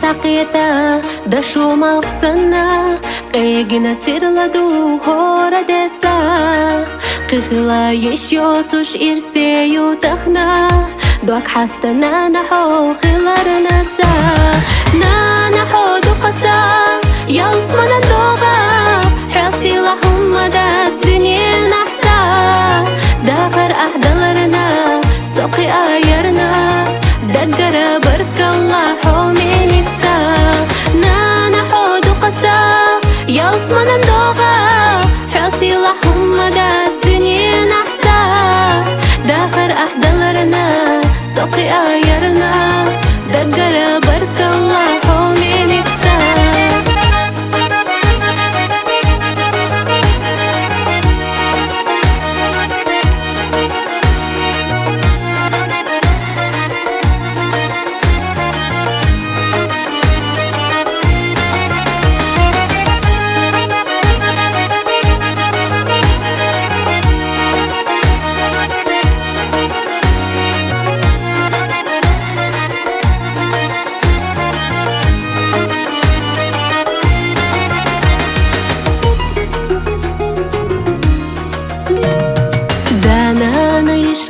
Sakita da shumal sana Qegina sirladu hora desa Qihla еще цуш ирсею тахна Дуак хастана нахо khilар nasa Na naho du qasa Yalsmana doga Xasi lahum madat dunya nahta Dakhar ahdalarna Soqi ayarna دقر برك الله حومي نفسا نانا حود قسا يصمن الدوغا حاسي لحم مدات دنيا نحتا داخر أحدلرنا سوقي آيرنا دقر برك الله حومي نفسا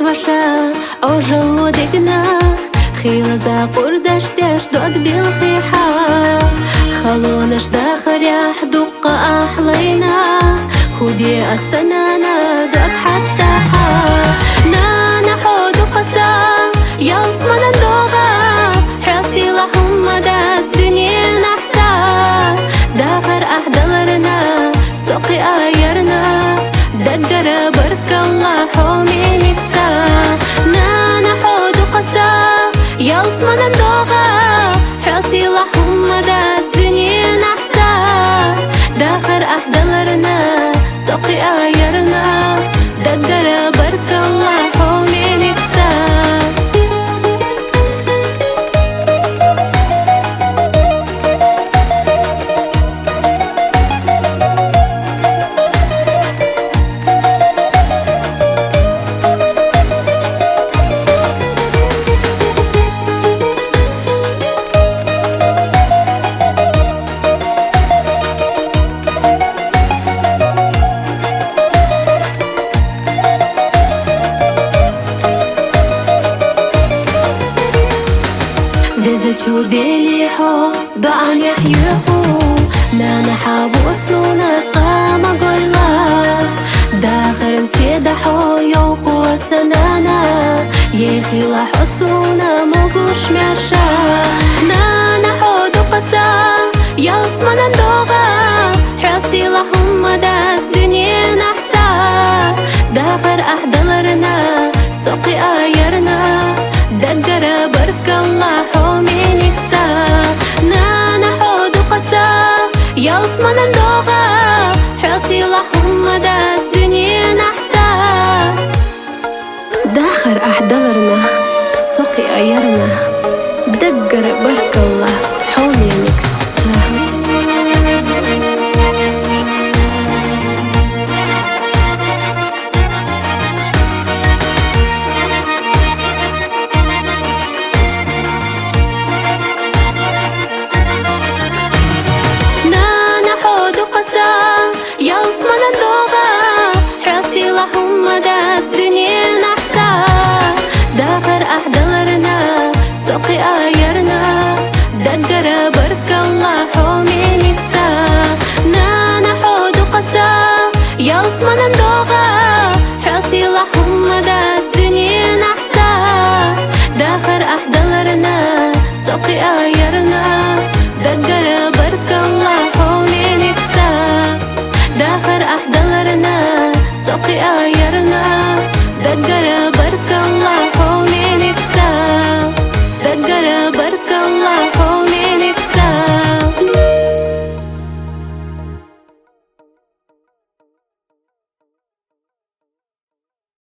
Ваша ожело дегна خيل за قردشتش دوك ديل خيحا خلونش داخل يحدق أحلينا خدي السنانا دوك حستحا نانا حود قسا يصمن الدوغا حاسي لهم مدات دنيا نحتا داخل أحدلرنا سوقي آيرنا دقر برك الله حومي نفسا نانا حود قسا يصمن الدوغا حاسي لحم مدات دنيا نحتا داخر أحدلرنا سوقي آيرنا دقر برك الله حومي نفسا چودلی ها دعان یحیو نانا حابوسونا تقام قویلا داخل سیده ها یوقو سنانا یخیلا حسونا موقوش مرشا نانا حودو قسا يصمن الدوغا حاسي لهم مدات دنيا نحتا داخل أحدلرنا سوقي آيرنا دقر برك الله حومي نفسا نانا حود قسا يصمن الدوغا حاسي لحم مدات دنيا نحتا داخر أحدلرنا سوقي آيرنا دقر برك الله حومي نفسا يصمن الدوغا حاسي لهم مدات دنيا نحتا داخر أحدلرنا سوقي آيرنا دقر برك الله حومي نفسا نانا حود قسا يصمن الدوغا حاسي لهم مدات دنيا نحتا داخر أحدلرنا سوقي آيرنا دقر برك الله حوني نكسب داخر أحضلرنا سوقي آيرنا دقر